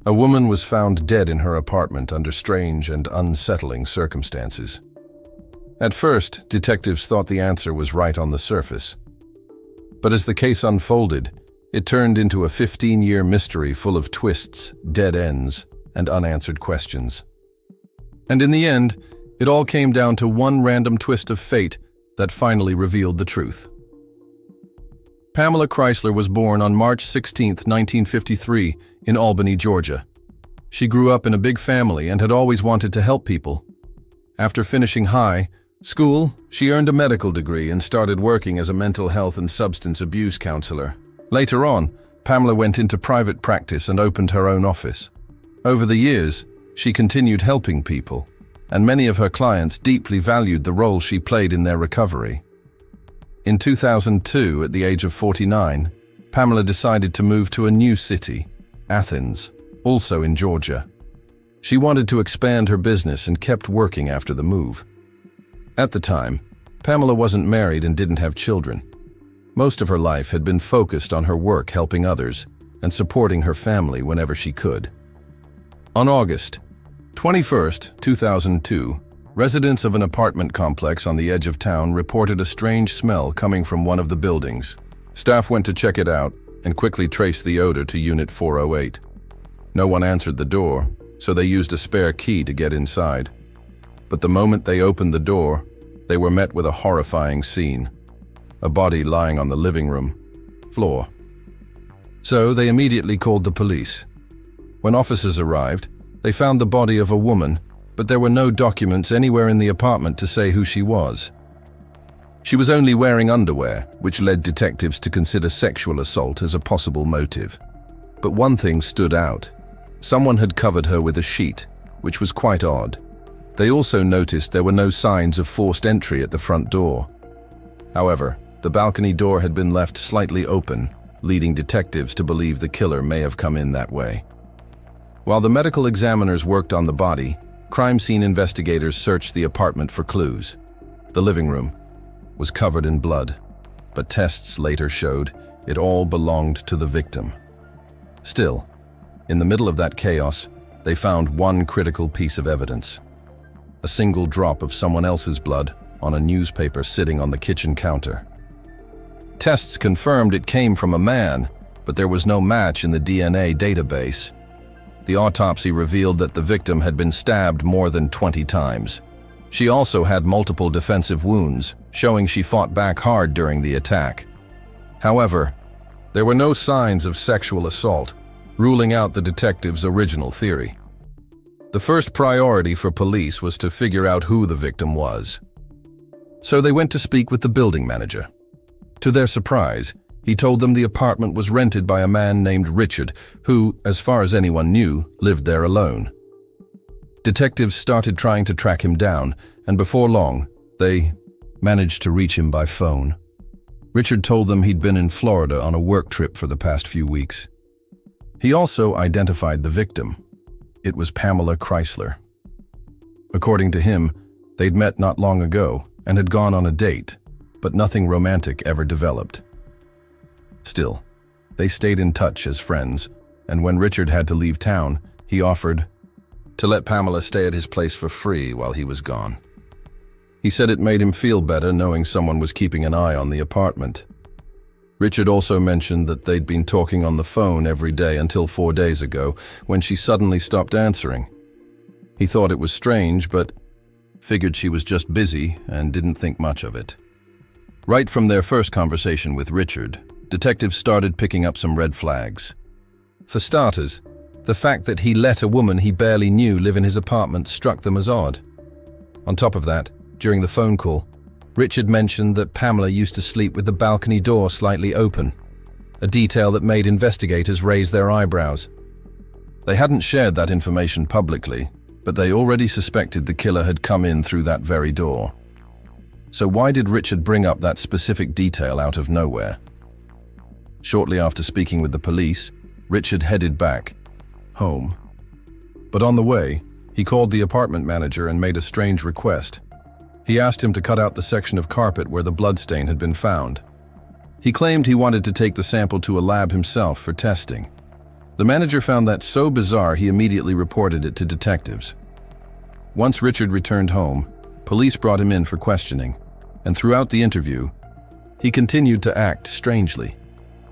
A woman was found dead in her apartment under strange and unsettling circumstances. At first, detectives thought the answer was right on the surface. But as the case unfolded, it turned into a 15-year mystery full of twists, dead ends, and unanswered questions. And in the end, it all came down to one random twist of fate that finally revealed the truth. Pamela Chrysler was born on March 16, 1953, in Albany, Georgia. She grew up in a big family and had always wanted to help people. After finishing high school, she earned a medical degree and started working as a mental health and substance abuse counselor. Later on, Pamela went into private practice and opened her own office. Over the years, she continued helping people, and many of her clients deeply valued the role she played in their recovery. In 2002, at the age of 49, Pamela decided to move to a new city, Athens, also in Georgia. She wanted to expand her business and kept working after the move. At the time, Pamela wasn't married and didn't have children. Most of her life had been focused on her work helping others and supporting her family whenever she could. On August 21, 2002, residents of an apartment complex on the edge of town reported a strange smell coming from one of the buildings. Staff went to check it out and quickly traced the odor to Unit 408. No one answered the door, so they used a spare key to get inside. But the moment they opened the door, they were met with a horrifying scene: a body lying on the living room floor. So they immediately called the police. When officers arrived, they found the body of a woman, but there were no documents anywhere in the apartment to say who she was. She was only wearing underwear, which led detectives to consider sexual assault as a possible motive. But one thing stood out. Someone had covered her with a sheet, which was quite odd. They also noticed there were no signs of forced entry at the front door. However, the balcony door had been left slightly open, leading detectives to believe the killer may have come in that way. While the medical examiners worked on the body, crime scene investigators searched the apartment for clues. The living room was covered in blood, but tests later showed it all belonged to the victim. Still, in the middle of that chaos, they found one critical piece of evidence: a single drop of someone else's blood on a newspaper sitting on the kitchen counter. Tests confirmed it came from a man, but there was no match in the DNA database. The autopsy revealed that the victim had been stabbed more than 20 times. She also had multiple defensive wounds, showing she fought back hard during the attack. However, there were no signs of sexual assault, ruling out the detectives' original theory. The first priority for police was to figure out who the victim was. So they went to speak with the building manager. To their surprise, he told them the apartment was rented by a man named Richard, who, as far as anyone knew, lived there alone. Detectives started trying to track him down, and before long, they managed to reach him by phone. Richard told them he'd been in Florida on a work trip for the past few weeks. He also identified the victim. It was Pamela Chrysler. According to him, they'd met not long ago and had gone on a date, but nothing romantic ever developed. Still, they stayed in touch as friends, and when Richard had to leave town, he offered to let Pamela stay at his place for free while he was gone. He said it made him feel better knowing someone was keeping an eye on the apartment. Richard also mentioned that they'd been talking on the phone every day until 4 days ago, when she suddenly stopped answering. He thought it was strange, but figured she was just busy and didn't think much of it. Right from their first conversation with Richard, detectives started picking up some red flags. For starters, the fact that he let a woman he barely knew live in his apartment struck them as odd. On top of that, during the phone call, Richard mentioned that Pamela used to sleep with the balcony door slightly open, a detail that made investigators raise their eyebrows. They hadn't shared that information publicly, but they already suspected the killer had come in through that very door. So why did Richard bring up that specific detail out of nowhere? Shortly after speaking with the police, Richard headed back home. But on the way, he called the apartment manager and made a strange request. He asked him to cut out the section of carpet where the bloodstain had been found. He claimed he wanted to take the sample to a lab himself for testing. The manager found that so bizarre he immediately reported it to detectives. Once Richard returned home, police brought him in for questioning, and throughout the interview, he continued to act strangely.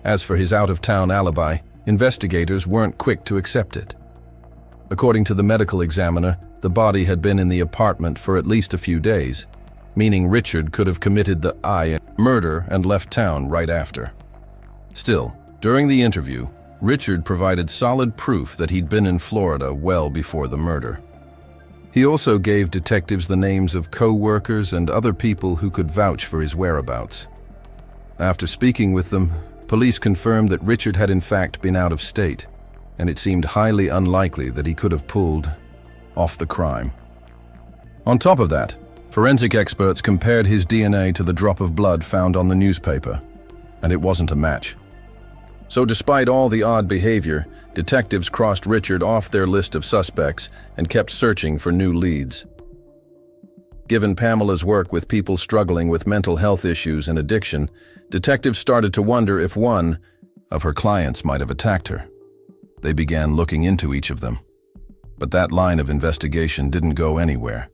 As for his out-of-town alibi, investigators weren't quick to accept it. According to the medical examiner, the body had been in the apartment for at least a few days, meaning Richard could have committed the murder and left town right after. Still, during the interview, Richard provided solid proof that he'd been in Florida well before the murder. He also gave detectives the names of co-workers and other people who could vouch for his whereabouts. After speaking with them, police confirmed that Richard had in fact been out of state, and it seemed highly unlikely that he could have pulled off the crime. On top of that, forensic experts compared his DNA to the drop of blood found on the newspaper, and it wasn't a match. So despite all the odd behavior, detectives crossed Richard off their list of suspects and kept searching for new leads. Given Pamela's work with people struggling with mental health issues and addiction, detectives started to wonder if one of her clients might have attacked her. They began looking into each of them. But that line of investigation didn't go anywhere.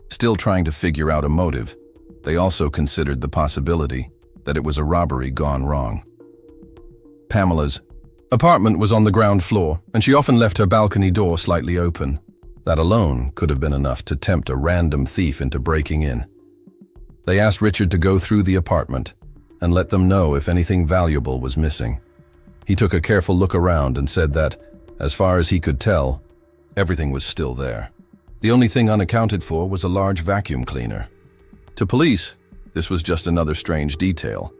Still trying to figure out a motive, they also considered the possibility that it was a robbery gone wrong. Pamela's apartment was on the ground floor, and she often left her balcony door slightly open. That alone could have been enough to tempt a random thief into breaking in. They asked Richard to go through the apartment and let them know if anything valuable was missing. He took a careful look around and said that, as far as he could tell, everything was still there. The only thing unaccounted for was a large vacuum cleaner. To police, this was just another strange detail.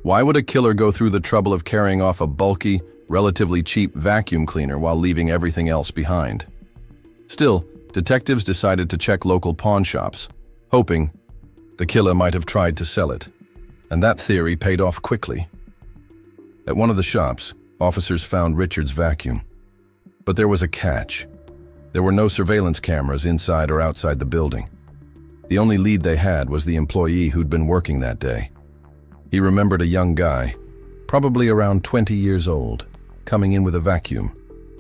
Why would a killer go through the trouble of carrying off a bulky, relatively cheap vacuum cleaner while leaving everything else behind? Still, detectives decided to check local pawn shops, hoping the killer might have tried to sell it. And that theory paid off quickly. At one of the shops, officers found Richard's vacuum. But there was a catch. There were no surveillance cameras inside or outside the building. The only lead they had was the employee who'd been working that day. He remembered a young guy, probably around 20 years old, coming in with a vacuum.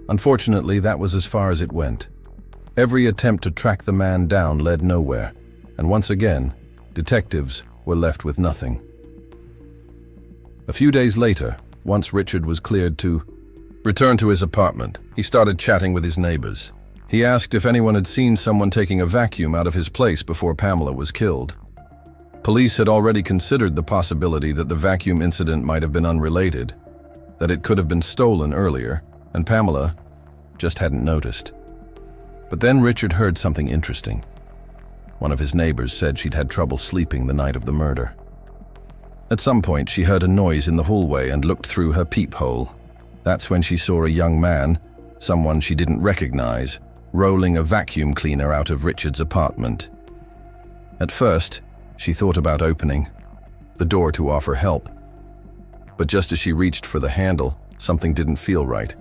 Unfortunately, that was as far as it went. Every attempt to track the man down led nowhere, and once again, detectives were left with nothing. A few days later, once Richard was cleared to return to his apartment, he started chatting with his neighbors. He asked if anyone had seen someone taking a vacuum out of his place before Pamela was killed. Police had already considered the possibility that the vacuum incident might have been unrelated, that it could have been stolen earlier, and Pamela just hadn't noticed. But then Richard heard something interesting. One of his neighbors said she'd had trouble sleeping the night of the murder. At some point, she heard a noise in the hallway and looked through her peephole. That's when she saw a young man, someone she didn't recognize, rolling a vacuum cleaner out of Richard's apartment. At first, she thought about opening the door to offer help. But just as she reached for the handle, something didn't feel right.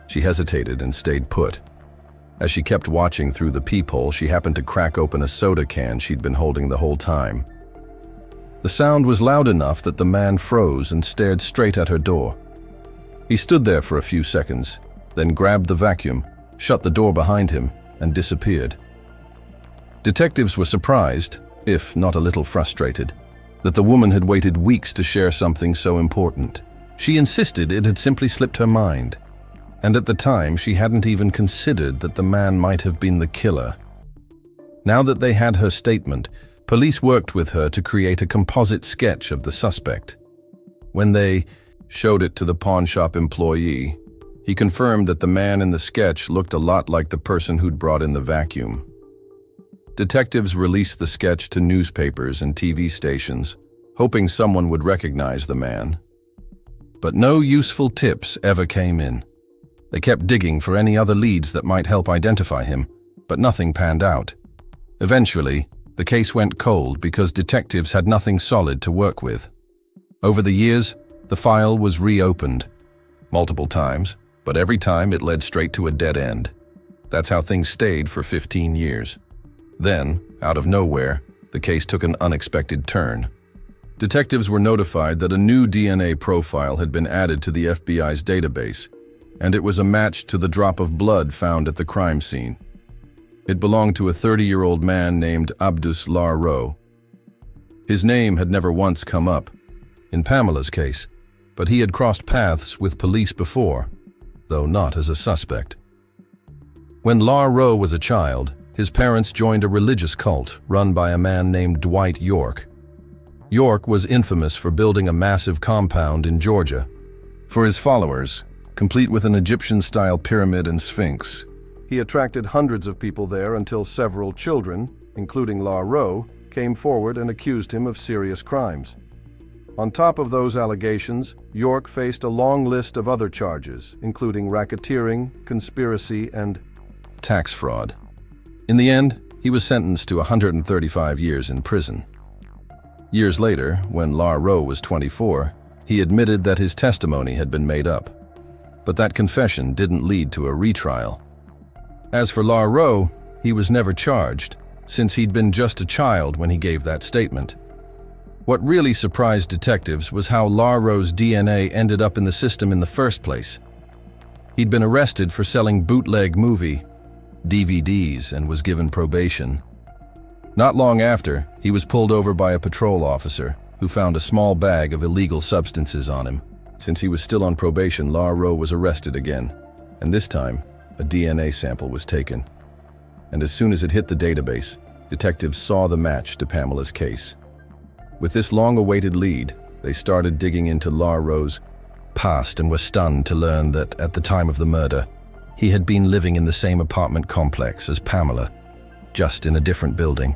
She hesitated and stayed put. As she kept watching through the peephole, she happened to crack open a soda can she'd been holding the whole time. The sound was loud enough that the man froze and stared straight at her door. He stood there for a few seconds, then grabbed the vacuum, shut the door behind him, and disappeared. Detectives were surprised, if not a little frustrated, that the woman had waited weeks to share something so important. She insisted it had simply slipped her mind, and at the time she hadn't even considered that the man might have been the killer. Now that they had her statement, police worked with her to create a composite sketch of the suspect. When they showed it to the pawn shop employee, he confirmed that the man in the sketch looked a lot like the person who'd brought in the vacuum. Detectives released the sketch to newspapers and TV stations, hoping someone would recognize the man. But no useful tips ever came in. They kept digging for any other leads that might help identify him, but nothing panned out. Eventually, the case went cold because detectives had nothing solid to work with. Over the years, the file was reopened multiple times, but every time it led straight to a dead end. That's how things stayed for 15 years. Then, out of nowhere, the case took an unexpected turn. Detectives were notified that a new DNA profile had been added to the FBI's database, and it was a match to the drop of blood found at the crime scene. It belonged to a 30-year-old man named Abdus Larro. His name had never once come up in Pamela's case, but he had crossed paths with police before, though not as a suspect. When Larro was a child, his parents joined a religious cult run by a man named Dwight York. York was infamous for building a massive compound in Georgia for his followers, complete with an Egyptian-style pyramid and sphinx. He attracted hundreds of people there until several children, including Larro, came forward and accused him of serious crimes. On top of those allegations, York faced a long list of other charges, including racketeering, conspiracy, and tax fraud. In the end, he was sentenced to 135 years in prison. Years later, when Larro was 24, he admitted that his testimony had been made up. But that confession didn't lead to a retrial. As for Larro, he was never charged, since he'd been just a child when he gave that statement. What really surprised detectives was how Larro's DNA ended up in the system in the first place. He'd been arrested for selling bootleg movie DVDs and was given probation. Not long after, he was pulled over by a patrol officer who found a small bag of illegal substances on him. Since he was still on probation, Larro was arrested again, and this time, a DNA sample was taken. And as soon as it hit the database, detectives saw the match to Pamela's case. With this long-awaited lead, they started digging into Larro's past and were stunned to learn that at the time of the murder, he had been living in the same apartment complex as Pamela, just in a different building.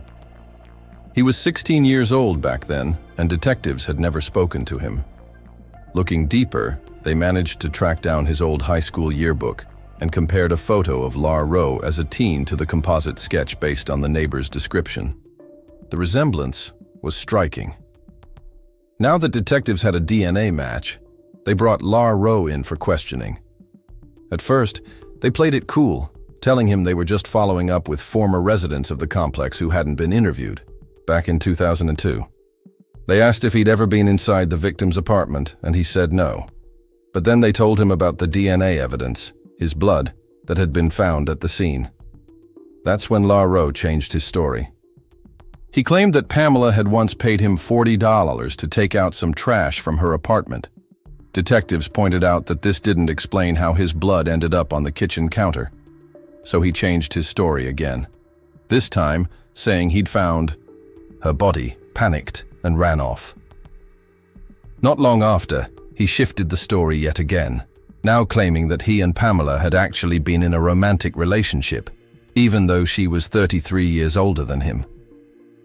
He was 16 years old back then, and detectives had never spoken to him. Looking deeper, they managed to track down his old high school yearbook and compared a photo of Larro as a teen to the composite sketch based on the neighbor's description. The resemblance was striking. Now that detectives had a DNA match, they brought Larro in for questioning. At first, they played it cool, telling him they were just following up with former residents of the complex who hadn't been interviewed back in 2002. They asked if he'd ever been inside the victim's apartment, and he said no. But then they told him about the DNA evidence, his blood, that had been found at the scene. That's when Larro changed his story. He claimed that Pamela had once paid him $40 to take out some trash from her apartment. Detectives pointed out that this didn't explain how his blood ended up on the kitchen counter. So he changed his story again, this time saying he'd found her body, panicked, and ran off. Not long after, he shifted the story yet again, now claiming that he and Pamela had actually been in a romantic relationship, even though she was 33 years older than him.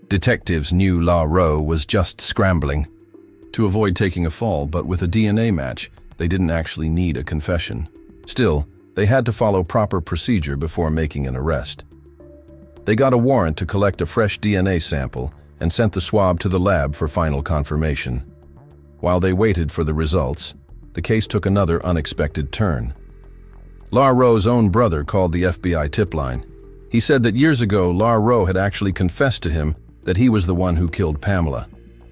Detectives knew Larro was just scrambling to avoid taking a fall, but with a DNA match, they didn't actually need a confession. Still, they had to follow proper procedure before making an arrest. They got a warrant to collect a fresh DNA sample and sent the swab to the lab for final confirmation. While they waited for the results, the case took another unexpected turn. Larro's own brother called the FBI tip line. He said that years ago, Larro had actually confessed to him that he was the one who killed Pamela.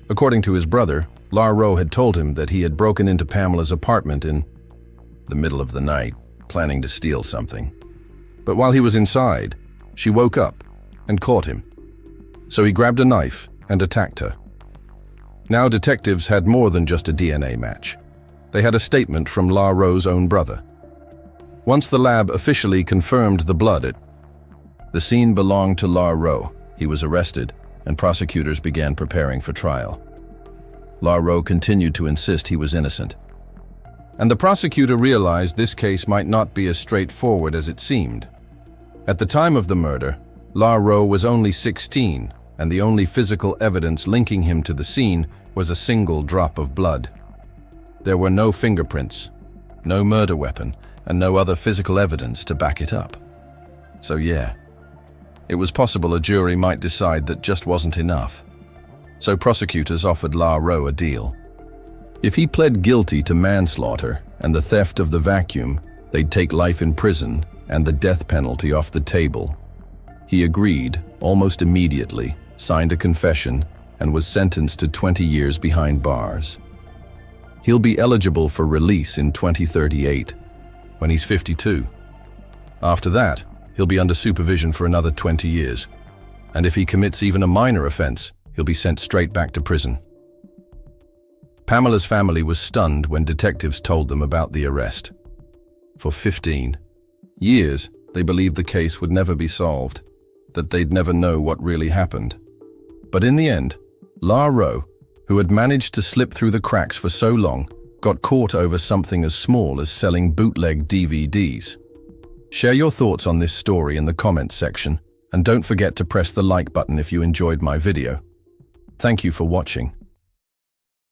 According to his brother, Larro had told him that he had broken into Pamela's apartment in the middle of the night, planning to steal something. But while he was inside, she woke up and caught him. So he grabbed a knife and attacked her. Now detectives had more than just a DNA match. They had a statement from Larro's own brother. Once the lab officially confirmed the blood, the scene belonged to Larro. He was arrested, and prosecutors began preparing for trial. Larro continued to insist he was innocent. And the prosecutor realized this case might not be as straightforward as it seemed. At the time of the murder, Larro was only 16, and the only physical evidence linking him to the scene was a single drop of blood. There were no fingerprints, no murder weapon, and no other physical evidence to back it up. So yeah, it was possible a jury might decide that just wasn't enough. So prosecutors offered Larro a deal. If he pled guilty to manslaughter and the theft of the vacuum, they'd take life in prison and the death penalty off the table. He agreed almost immediately, signed a confession, and was sentenced to 20 years behind bars. He'll be eligible for release in 2038. when he's 52. After that, he'll be under supervision for another 20 years. And if he commits even a minor offense, he'll be sent straight back to prison. Pamela's family was stunned when detectives told them about the arrest. For 15 years, they believed the case would never be solved, that they'd never know what really happened. But in the end, La Rowe, who had managed to slip through the cracks for so long, got caught over something as small as selling bootleg DVDs. Share your thoughts on this story in the comments section, and don't forget to press the like button if you enjoyed my video. Thank you for watching.